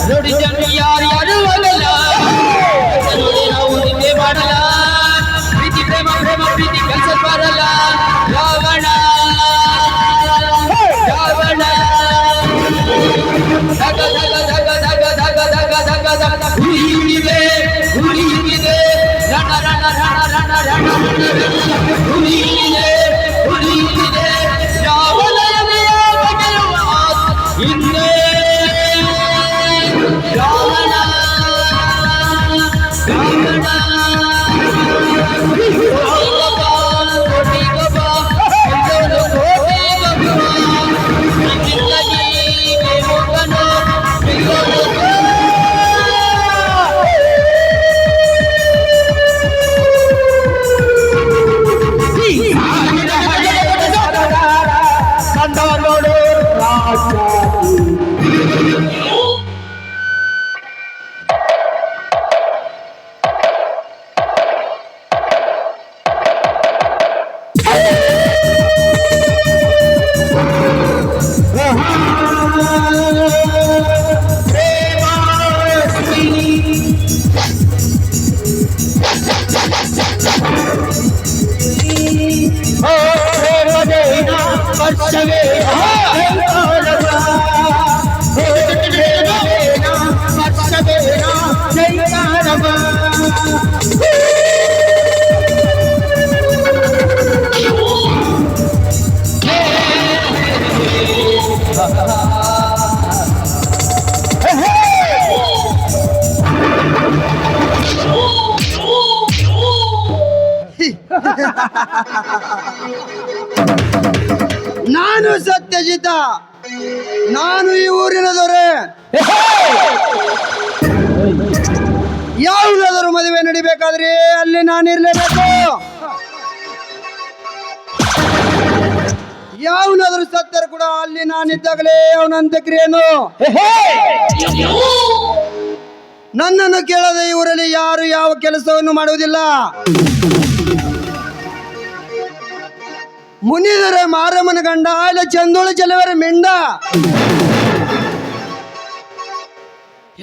ನೋಡಿ ಜನ ಯಾರು ಆಗಲ್ಲ ನಾವು ನಿದ್ದೆ ಮಾಡಲ್ಲ ಪ್ರೀತಿ ಪ್ರೇಮ ಪ್ರೇಮ ಪ್ರೀತಿ ಕೆಲಸ ಬರಲ್ಲ ರಾವಣ ರಾವಣ ಧಗ ಧಗ ಧಗ ಧಗ ಧಗ ಧಗ ಧಗ ಧಗ ಹುರಿಯುತ್ತಿದೆ ಹುರಿಯುತ್ತಿದೆ ರಣ ರಣ ರಣ ರಣ ರಣ ಹುರಿಯುತ್ತಿದೆ ಹುರಿಯುತ್ತಿದೆ ರಾವಣ ಹಿಂದೆ ರಾವಣ ರಾವಣ ನಾನು ಸತ್ಯಜಿತ, ನಾನು ಈ ಊರಿನ ದೊರೆ. ಯಾವುದಾದರೂ ಮದುವೆ ನಡಿಬೇಕಾದ್ರೆ ಅಲ್ಲಿ ನಾನಿರ್ಲೇಬೇಕು. ಯಾವನಾದರೂ ಸತ್ತರು ಕೂಡ ಅಲ್ಲಿ ನಾನಿದ್ದಾಗಲೇ ಅವನ ಅಂತ್ಯಕ್ರಿಯೆಯನ್ನು. ನನ್ನನ್ನು ಕೇಳದೆ ಈ ಊರಲ್ಲಿ ಯಾರು ಯಾವ ಕೆಲಸವನ್ನು ಮಾಡುವುದಿಲ್ಲ. ಮುನಿದರೆ ಮಾರಮ್ಮನ ಗಂಡ, ಇಲ್ಲ ಚಂದೋಳು ಚೆಲುವರ ಮಿಂಡ.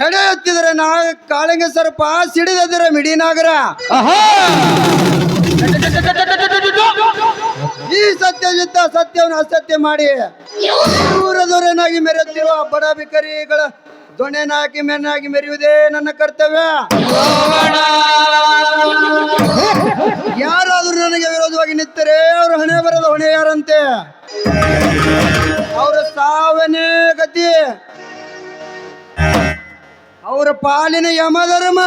ಹೆಡೆ ಎತ್ತಿದರೆ ಕಾಳಿಂಗ ಸರ್ಪ, ಸಿಡಿದರೆ ಮಿಡಿನಾಗರ. ಈ ಸತ್ಯಜಿತ್ತ ಸತ್ಯವನ್ನು ಅಸತ್ಯ ಮಾಡಿ ಊರ ದೊರೆನಾಗಿ ಮೆರೆಯುತ್ತಿರುವ ಬಡ ಬಿಕರಿಗಳ ದೊಣೆನಾಗಿ ಮೆನ್ನಾಗಿ ಮೆರೆಯುವುದೇ ನನ್ನ ಕರ್ತವ್ಯ. ಯಾರಾದರೂ ನನಗೆ ವಿರೋಧವಾಗಿ ನಿಂತರೆ ಅವರು ಹಣೆ ಬರದ ಹೊಣೆ ಯಾರಂತೆ. ಅವರ ಸಾವನೇ ಗತಿ, ಅವರ ಪಾಲಿನ ಯಮಧರ್ಮ.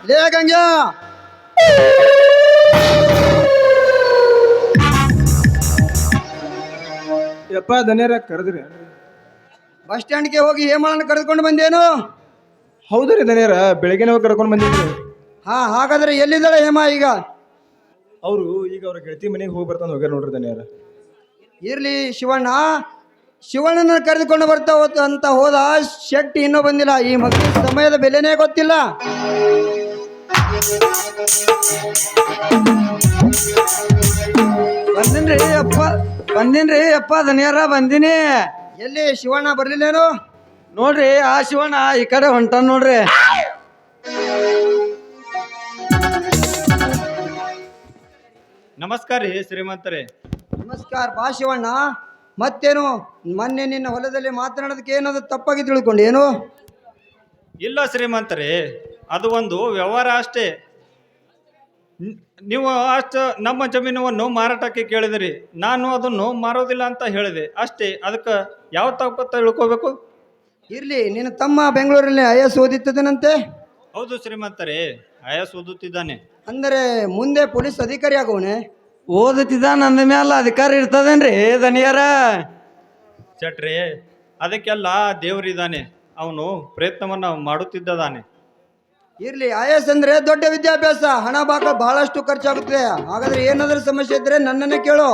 ಲೇ ಗಂಗ್ಯ, ಯಪ್ಪ ದನಿಯರ ಕರೆದ್ರಿ? ಬಸ್ ಸ್ಟ್ಯಾಂಡ್ಗೆ ಹೋಗಿ ಹೇಮಳನ್ನ ಕರೆದುಕೊಂಡು ಬಂದೇನು? ಹೌದ್ರಿ ದನಿಯರ, ಬೆಳಗ್ಗೆನೇ ಹೋಗಿ ಕರ್ಕೊಂಡು ಬಂದಿದ್ರಿ. ಹಾಗಾದ್ರೆ ಎಲ್ಲಿದ್ದಾಳೆ ಹೇಮ ಈಗ? ಅವರು ಈಗ ಅವ್ರ ಗೆಳತಿ ಮನೆಗೆ ಹೋಗಿ ಬರ್ತಾನೆ ಹೋಗ್ಯಾರ ನೋಡ್ರಿ ದನಿಯರ. ಇರ್ಲಿ ಶಿವಣ್ಣ, ಶಿವಣ್ಣನ ಕರೆದುಕೊಂಡು ಬರ್ತಾ ಅಂತ ಹೋದ ಶೆಟ್ಟಿ ಇನ್ನೂ ಬಂದಿಲ್ಲ. ಈ ಮಕ್ಕಳ ಸಮಯದ ಬೆಲೆನೇ ಗೊತ್ತಿಲ್ಲ. ಬಂದಿನ್ರಿ ಅಪ್ಪ ದನಿಯಾರ, ಬಂದಿನಿ. ಎಲ್ಲಿ ಶಿವಣ್ಣ ಬರ್ಲಿಲ್ಲೇನು? ನೋಡ್ರಿ ಆ ಶಿವಣ್ಣ ಈ ಕಡೆ ಹೊಂಟಾನ ನೋಡ್ರಿ. ನಮಸ್ಕಾರ ರೀ ಶ್ರೀಮಂತರೇ. ನಮಸ್ಕಾರ. ಬಾ ಶಿವಣ್ಣ. ಮತ್ತೇನು ಮೊನ್ನೆ ನಿನ್ನ ಹೊಲದಲ್ಲಿ ಮಾತನಾಡೋದಕ್ಕೆ ಏನಾದ್ರು ತಪ್ಪಾಗಿ ತಿಳ್ಕೊಂಡು ಏನು? ಇಲ್ಲ ಶ್ರೀಮಂತರೇ, ಅದು ಒಂದು ವ್ಯವಹಾರ ಅಷ್ಟೇ. ನೀವು ಅಷ್ಟು ನಮ್ಮ ಜಮೀನವನ್ನು ಮಾರಾಟಕ್ಕೆ ಕೇಳಿದಿರಿ, ನಾನು ಅದನ್ನು ಮಾರೋದಿಲ್ಲ ಅಂತ ಹೇಳಿದೆ ಅಷ್ಟೇ. ಅದಕ್ಕೆ ಯಾವ ತಪ್ಪು ತಿಳ್ಕೋಬೇಕು? ಇರ್ಲಿ, ನಿನ್ನ ತಮ್ಮ ಬೆಂಗಳೂರಲ್ಲಿ IAS ಓದಿತ್ತದನಂತೆ. ಹೌದು ಶ್ರೀಮಂತರೇ, IAS ಓದುತ್ತಿದ್ದಾನೆ. ಅಂದರೆ ಮುಂದೆ ಪೊಲೀಸ್ ಅಧಿಕಾರಿ ಆಗೋನೆ? ಓದುತ್ತಿದ್ದ ನನ್ನ ಮ್ಯಾಲ ಅಧಿಕಾರ ಇರ್ತದೇನ್ರಿ ದನಿಯಾರ? ಚಟ್ರಿ, ಅದಕ್ಕೆಲ್ಲ ದೇವರಿದ್ದಾನೆ, ಅವನು ಪ್ರಯತ್ನವನ್ನು ಮಾಡುತ್ತಿದ್ದಾನೆ. ಇರ್ಲಿ, IAS ಅಂದ್ರೆ ದೊಡ್ಡ ವಿದ್ಯಾಭ್ಯಾಸ, ಹಣ ಬಹಳಷ್ಟು ಖರ್ಚಾಗುತ್ತದೆ. ಹಾಗಾದ್ರೆ ಏನಾದರೂ ಸಮಸ್ಯೆ ಇದ್ರೆ ನನ್ನನ್ನೇ ಕೇಳು.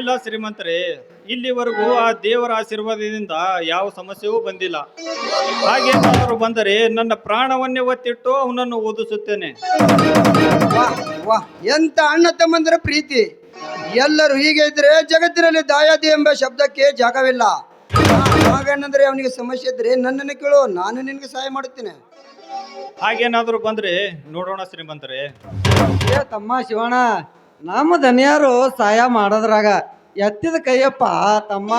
ಇಲ್ಲ ಶ್ರೀಮಂತರೇ, ಇಲ್ಲಿವರೆಗೂ ಆ ದೇವರ ಆಶೀರ್ವಾದದಿಂದ ಯಾವ ಸಮಸ್ಯೆಯೂ ಬಂದಿಲ್ಲ. ಹಾಗೇನಾದರೂ ಬಂದರೆ ನನ್ನ ಪ್ರಾಣವನ್ನೇ ಒತ್ತಿಟ್ಟು ಅವನನ್ನು ಓದಿಸುತ್ತೇನೆ. ವಾಹ್ ವಾಹ್, ಎಂತ ಅಣ್ಣ ತಮ್ಮಂದರ ಪ್ರೀತಿ. ಎಲ್ಲರೂ ಹೀಗೆ ಇದ್ರೆ ಜಗತ್ತಿನಲ್ಲಿ ದಾಯಾದಿ ಎಂಬ ಶಬ್ದಕ್ಕೆ ಜಾಗವಿಲ್ಲ. ಹಾಗೇನಂದ್ರೆ ಅವನಿಗೆ ಸಮಸ್ಯೆ ಇದ್ರೆ ನನ್ನನ್ನು ಕೇಳು, ನಾನು ನಿನಗೆ ಸಹಾಯ ಮಾಡುತ್ತೇನೆ. ಹಾಗೇನಾದರೂ ಬಂದ್ರೆ ನೋಡೋಣ ಶ್ರೀಮಂತರೇ. ಏ ತಮ್ಮ ಶಿವಣ್ಣ, ನಮ್ಮ ದನಿಯಾರು ಸಹಾಯ ಮಾಡೋದ್ರಾಗ ಎತ್ತಿದ ಕೈಯಪ್ಪ ತಮ್ಮ.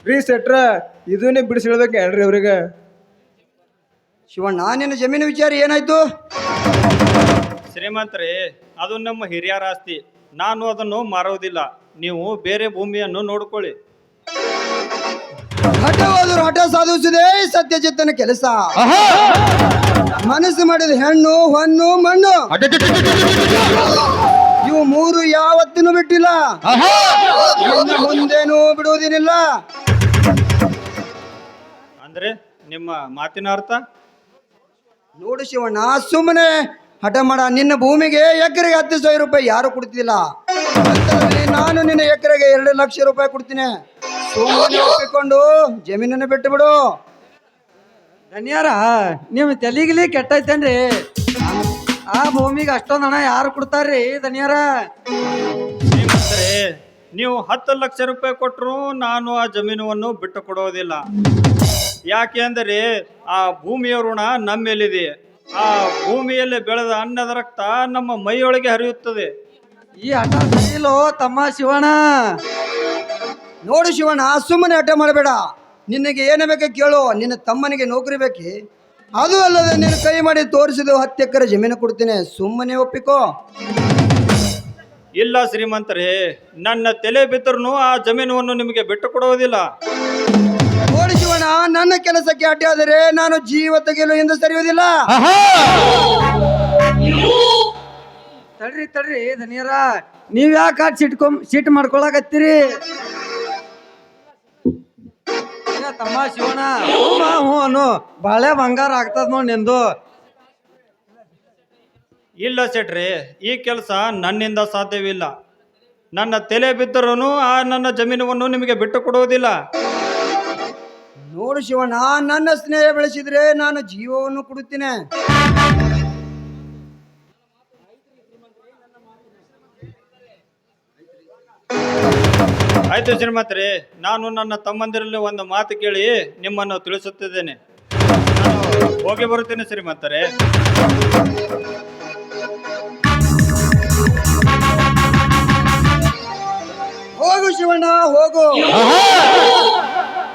ರೀ ಸೆಟ್ರ, ಇದನ್ನೇ ಬಿಡಿಸಿಳ್ಬೇಕೇನ್ರಿ ಅವ್ರಿಗೆ? ಶಿವಣ್ಣ, ನಿನ್ನ ಜಮೀನು ವಿಚಾರ ಏನಾಯ್ತು? ಶ್ರೀಮಂತರೇ, ಅದು ನಮ್ಮ ಹಿರಿಯರ ಆಸ್ತಿ. ನಾನು ಅದನ್ನು ಮಾರುವುದಿಲ್ಲ. ನೀವು ಬೇರೆ ಭೂಮಿಯನ್ನು ನೋಡಿಕೊಳ್ಳಿ. ಹಠವಾದರೂ ಹಠ ಸಾಧಿಸುವುದೇ ಸತ್ಯಚಿತ್ತನ ಕೆಲಸ. ಮನಸ್ಸು ಮಾಡಿದ ಹೆಣ್ಣು ಹೊನ್ನು ಮಣ್ಣು ಇವು ಮೂರು ಯಾವತ್ತಿನೂ ಬಿಟ್ಟಿಲ್ಲ, ಇನ್ನು ಮುಂದೇನೂ ಬಿಡುವುದೇನಿಲ್ಲ. ಅಂದ್ರೆ ನಿಮ್ಮ ಮಾತಿನ ಅರ್ಥ? ನೋಡು ಶಿವಣ್ಣ, ಸುಮ್ಮನೆ ಹಠ ಮಾಡ. ನಿನ್ನ ಭೂಮಿಗೆ ಎಕರೆಗೆ 10,000 ರೂಪಾಯಿ ಯಾರು ಕೊಡ್ತಿಲ್ಲ. ಅಂಥದ್ರಲ್ಲಿ ನಾನು ನಿನ್ನ ಎಕರೆಗೆ 2 ಲಕ್ಷ ರೂಪಾಯಿ ಕೊಡ್ತೀನಿ. ಸುಮ್ಮನೆ ಒಪ್ಪಿಕೊಂಡು ಜಮೀನನ್ನು ಬಿಟ್ಟು ಬಿಡು. ದನಿಯಾರ, ನಿಮ್ಮ ತಲೆಗಿಲಿ ಕೆಟ್ಟೈತೇನ್ರಿ? ಆ ಭೂಮಿಗೆ ಅಷ್ಟೊಂದು ಹಣ ಯಾರು ಕೊಡ್ತಾರ್ರಿ ದನಿಯಾರ? ಶ್ರೀಮಂತರೇ, ನೀವು 10 ಲಕ್ಷ ರೂಪಾಯಿ ಕೊಟ್ಟರು ನಾನು ಆ ಜಮೀನನ್ನು ಬಿಟ್ಟು ಕೊಡೋದಿಲ್ಲ. ಯಾಕೆ ಅಂದರೆ ಆ ಭೂಮಿಯ ಋಣ ನಮ್ಮ ಮೇಲಿದೆ. ಆ ಭೂಮಿಯಲ್ಲಿ ಬೆಳೆದ ಅನ್ನದ ರಕ್ತ ನಮ್ಮ ಮೈಯೊಳಗೆ ಹರಿಯುತ್ತದೆ. ಈ ಹಠ ಸರಿಯಿಲ್ಲೋ ತಮ್ಮ ಶಿವಣ್ಣ. ನೋಡು ಶಿವಣ್ಣ, ಸುಮ್ಮನೆ ಹಠ ಮಾಡಬೇಡ. ನಿನಗೆ ಏನ ಬೇಕು ಕೇಳು. ನಿನ್ನ ತಮ್ಮನಿಗೆ ನೌಕರಿ ಬೇಕಿ? ಅದು ಅಲ್ಲದೆ ನೀನು ಕೈ ಮಾಡಿ ತೋರಿಸಿದ 10 ಎಕರೆ ಜಮೀನು ಕೊಡ್ತೀನಿ. ಸುಮ್ಮನೆ ಒಪ್ಪಿಕೋ. ಇಲ್ಲ ಶ್ರೀಮಂತರೇ, ನನ್ನ ತಲೆ ಬಿತ್ತರೂ ಆ ಜಮೀನನ್ನು ನಿಮಗೆ ಬಿಟ್ಟು ಕೊಡುವುದಿಲ್ಲ. ನೋಡು ಶಿವಣ್ಣ, ನನ್ನ ಕೆಲಸಕ್ಕೆ ಅಡ್ಡಿ ಆದರೆ ನಾನು ಜೀವ ತೆಗೆಯಲು ಎಂದು ಸರಿಯುವುದಿಲ್ಲ. ತಡ್ರಿ ದನಿಯಾರ, ನೀವ್ ಯಾಕೆ ಸಿಟ್ಟು ಮಾಡ್ಕೊಳಕತ್ತೀರಿ? ತಮ್ಮ ಶಿವಣ್ಣ, ಹ್ಞೂ ಅನ್ನು ಬಾಳೆ ಬಂಗಾರ ಆಗ್ತದ ನೋಡಿ ನಿಂದು. ಇಲ್ಲ ಸೆಟ್ರಿ, ಈ ಕೆಲಸ ನನ್ನಿಂದ ಸಾಧ್ಯವಿಲ್ಲ. ನನ್ನ ತಲೆ ಬಿದ್ದರೂ ಆ ನನ್ನ ಜಮೀನನ್ನು ನಿಮಗೆ ಬಿಟ್ಟು ಕೊಡುವುದಿಲ್ಲ. ನೋಡು ಶಿವಣ್ಣ, ನನ್ನ ಸ್ನೇಹ ಬೆಳೆಸಿದ್ರೆ ನಾನು ಜೀವವನ್ನು ಕೊಡುತ್ತೇನೆ. ಆಯ್ತು ಶ್ರೀಮಂತರೇ, ನಾನು ನನ್ನ ತಮ್ಮಂದಿರಲ್ಲಿ ಒಂದು ಮಾತು ಕೇಳಿ ನಿಮ್ಮನ್ನು ತಿಳಿಸುತ್ತಿದ್ದೇನೆ. ನಾನು ಹೋಗಿ ಬರುತ್ತೇನೆ ಶ್ರೀಮಂತರೇ. ಹೋಗು ಶಿವಣ್ಣ, ಹೋಗು.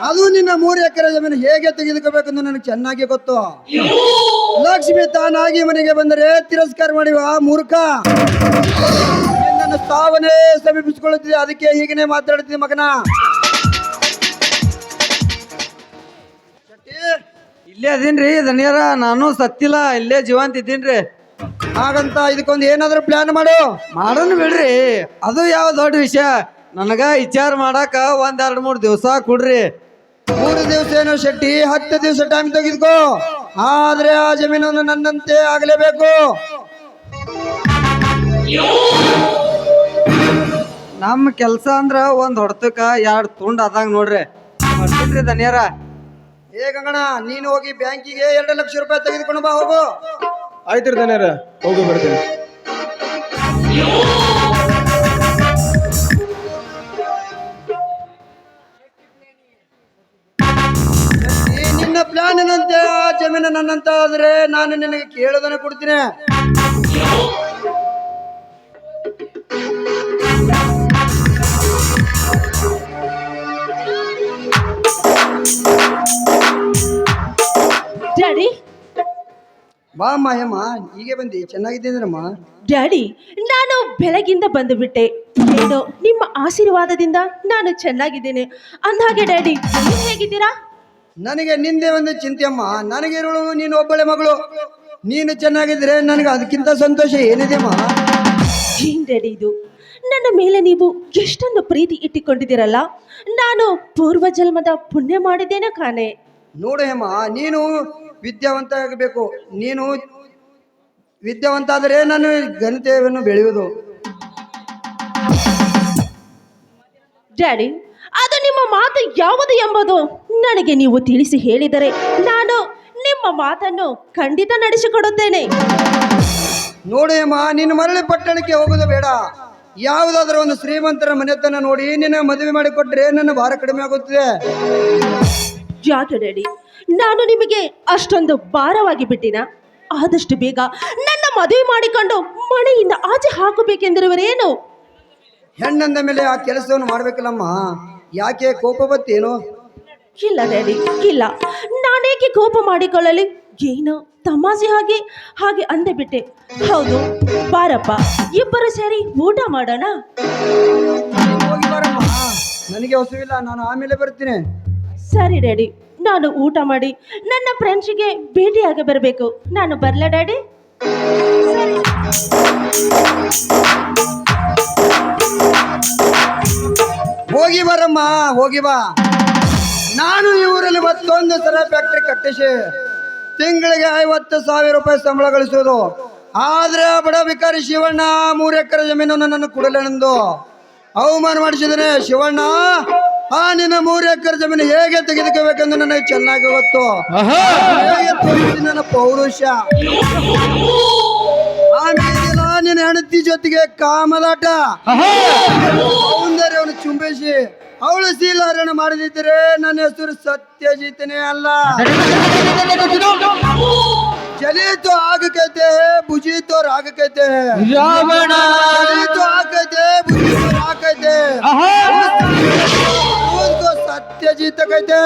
ಅದು ನಿನ್ನ 3 ಎಕರೆ ಜಮೀನು ಹೇಗೆ ತೆಗೆದುಕೋಬೇಕೆಂದು ನನಗೆ ಚೆನ್ನಾಗಿ ಗೊತ್ತು. ಲಕ್ಷ್ಮಿ ತಾನಾಗಿ ಮನೆಗೆ ಬಂದರೆ ತಿರಸ್ಕಾರ ಮಾಡುವ ಮೂರ್ಖ. ನಿನ್ನನ್ನು ಸಾವನ್ನೇ ಸಮೀಪಿಸಿಕೊಳ್ಳುತ್ತಿದೆ, ಅದಕ್ಕೆ ಹೀಗೇನೆ ಮಾತಾಡುತ್ತಿದ್ದೆ ಮಗನ. ಇಲ್ಲೇ ಅದೀನ್ರಿ ದನಿಯಾರ, ನಾನು ಸತ್ತಿಲ್ಲ, ಇಲ್ಲೇ ಜೀವಂತ ಇದ್ದೀನ್ರಿ. ಹಾಗಂತ ಇದಕ್ಕೊಂದು ಏನಾದರೂ ಪ್ಲಾನ್ ಮಾಡು. ಮಾಡೋಣ ಬಿಡ್ರಿ, ಅದು ಯಾವ ದೊಡ್ಡ ವಿಷಯ. ನನಗ ವಿಚಾರ ಮಾಡಾಕ 1-2-3 ದಿವಸ ಕೊಡ್ರಿ. 3 ದಿವಸ ಏನೋ ಶೆಟ್ಟಿ, 10 ದಿವಸ ಟೈಮ್ ತೆಗೆದುಕೋ. ಆದ್ರೆ ಆ ಜಮೀನನ್ನು ನನ್ನಂತೆ ಆಗಲೇಬೇಕು. ನಮ್ಮ ಕೆಲಸ ಅಂದ್ರ ಒಂದ್ ಹೊಡ್ತಕ್ಕ 2 ತುಂಡ್ ಆದಂಗ ನೋಡ್ರಿ. ಬರ್ತೀನ್ರಿ ದನಿಯಾರ. ಏ ಗಂಗಣ, ನೀನು ಹೋಗಿ ಬ್ಯಾಂಕಿಗೆ 2 ಲಕ್ಷ ರೂಪಾಯಿ ತೆಗೆದುಕೊಂಡು ಬಾ, ಹೋಗು. ಆಯ್ತು ದನಿಯಾರ, ಹೋಗಿ ಬರ್ತೀನಿ. ನಿನ್ನ ಪ್ಲಾನ್ ಏನಂತೆ? ಆ ಜಮೀನು ನನ್ನಂತ ಆದ್ರೆ ನಾನು ನಿನಗೆ ಕೇಳೋದನ್ನ ಕೊಡ್ತೀನಿ. ಡ್ಯಾಡಿ, ಬಾ ಅಮ್ಮ. ಹೇಮ್ಮ, ಹೀಗೆ ಬಂದಿ? ಚೆನ್ನಾಗಿದ್ದೀನಮ್ಮ. ಡ್ಯಾಡಿ, ನಾನು ಬೆಳಗಿಂದ ಬಂದುಬಿಟ್ಟೆ. ಏನೋ ನಿಮ್ಮ ಆಶೀರ್ವಾದದಿಂದ ನಾನು ಚೆನ್ನಾಗಿದ್ದೇನೆ. ಅಂದಹಾಗೆ ಡ್ಯಾಡಿ, ನೀವು ಹೇಗಿದ್ದೀರಾ? ನನಗೆ ನಿಂದೆ ಒಂದು ಚಿಂತೆ ಅಮ್ಮ. ನನಗಿರೋಳು ನೀನು ಒಬ್ಬಳೆ ಮಗಳು. ನೀನು ಚೆನ್ನಾಗಿದ್ರೆ ನನಗೆ ಅದಕ್ಕಿಂತ ಸಂತೋಷ ಏನಿದೆಮ್ಮ. ಏನ್ ಡ್ಯಾಡಿ ಇದು? ನನ್ನ ಮೇಲೆ ನೀವು ಎಷ್ಟೊಂದು ಪ್ರೀತಿ ಇಟ್ಟುಕೊಂಡಿದ್ದೀರಲ್ಲ. ನಾನು ಪೂರ್ವ ಜನ್ಮದ ಪುಣ್ಯ ಮಾಡಿದ್ದೇನೆ ಕಾಣೆ. ನೋಡು ಹೇಮ, ನೀನು ವಿದ್ಯಾವಂತ ಆಗಬೇಕು. ನೀನು ವಿದ್ಯಾವಂತ ಆದರೆ ನಾನು ಘನತೆಯನ್ನು ಬೆಳೆಯುವುದು. ಡ್ಯಾಡಿ, ಅದು ನಿಮ್ಮ ಮಾತು ಯಾವುದು ಎಂಬುದು ನನಗೆ ನೀವು ತಿಳಿಸಿ ಹೇಳಿದರೆ ನಾನು ನಿಮ್ಮ ಮಾತನ್ನು ಖಂಡಿತ ನಡೆಸಿಕೊಡುತ್ತೇನೆ. ನೋಡಿ ಅಮ್ಮ, ನೀನು ಮರಳಿ ಪಟ್ಟಣಕ್ಕೆ ಹೋಗೋದು ಬೇಡ. ಯಾವುದಾದ್ರೂ ಒಂದು ಶ್ರೀಮಂತರ ಮನೆತನ ನೋಡಿ ನಿನ್ನ ಮದುವೆ ಮಾಡಿಕೊಟ್ರೆ ನನ್ನ ಭಾರ ಕಡಿಮೆ ಆಗುತ್ತದೆ. ಯಾಕೆ ಡ್ಯಾಡಿ, ನಾನು ನಿಮಗೆ ಅಷ್ಟೊಂದು ಭಾರವಾಗಿ ಬಿಟ್ಟಿನ? ಆದಷ್ಟು ಬೇಗ ನನ್ನ ಮದುವೆ ಮಾಡಿಕೊಂಡು ಮನೆಯಿಂದ ಆಚೆ ಹಾಕಬೇಕೆಂದಿರುವರೇನು? ಹೆಣ್ಣಂದ ಮೇಲೆ ಆ ಕೆಲಸವನ್ನು ಮಾಡ್ಬೇಕಲ್ಲಮ್ಮ. ಯಾಕೆ ಕೋಪ ಬತ್ತೇನು? ಇಲ್ಲ ಡ್ಯಾಡಿ, ಇಲ್ಲ. ನಾನೇಕೆ ಕೋಪ ಮಾಡಿಕೊಳ್ಳಲಿ? ಏನೋ ತಮಾಷೆ ಹಾಗೆ ಅಂದೆ ಬಿಟ್ಟೆ. ಹೌದು, ಬಾರಪ್ಪ, ಇಬ್ಬರು ಸೇರಿ ಊಟ ಮಾಡೋಣ. ಹೋಗಿ ಬಾರಮ್ಮ, ನನಗೆ ಹಸುವಿಲ್ಲ, ನಾನು ಆಮೇಲೆ ಬರ್ತೀನಿ. ಸರಿ ಡ್ಯಾಡಿ, ನಾನು ಊಟ ಮಾಡಿ ನನ್ನ ಫ್ರೆಂಡ್ಸಿಗೆ ಭೇಟಿಯಾಗಿ ಬರಬೇಕು. ನಾನು ಬರ್ಲಾ ಡ್ಯಾಡಿ? ಸರಿ. ಹೋಗಿ ಬರಮ್ಮ, ಹೋಗಿ ಬಾ. ನಾನು ಈ ಊರಲ್ಲಿ ಮತ್ತೊಂದು ಸರ ಫ್ಯಾಕ್ಟ್ರಿ ಕಟ್ಟಿಸಿ ತಿಂಗಳಿಗೆ 50,000 ರೂಪಾಯಿ ಸಂಬಳ ಗಳಿಸೋದು. ಆದ್ರೆ ಬಡ ವಿಕಾರಿ ಶಿವಣ್ಣ 3 ಎಕರೆ ಜಮೀನು ನನ್ನನ್ನು ಕೊಡಲೆಂದು ಅವಮಾನ ಮಾಡಿಸಿದರೆ. ಶಿವಣ್ಣ, ನಿನ್ನ 3 ಎಕರೆ ಜಮೀನು ಹೇಗೆ ತೆಗೆದುಕೋಬೇಕೆಂದು ನನಗೆ ಚೆನ್ನಾಗಿ ಗೊತ್ತು. ಹೇಗೆ ತೋರಿಸಿ ನನ್ನ ಪೌರುಷ. ಆಮೇಲೆ ನಿನ್ನ ಹೆಂಡತಿ ಜೊತೆಗೆ ಕಾಮಲಾಟ, ಸೌಂದರ್ಯವನ್ನು ಚುಂಬಿಸಿ ಅವಳು ಶೀಲಾರಣ ಮಾಡದಿದ್ದರೆ ನನ್ನ ಹೆಸರು ಸತ್ಯಜಿತನೇ ಅಲ್ಲ. ಚಲಿತು ಆಗಕೈತೆ, ಬುಜಿತು ರಾಗಕೈತೆ. ಚಲಿತು ಆಗೈತೆ, ಬುಜಿತು ರಾಗೈತೆ. ಸತ್ಯಜಿತ ಕೈತೆ.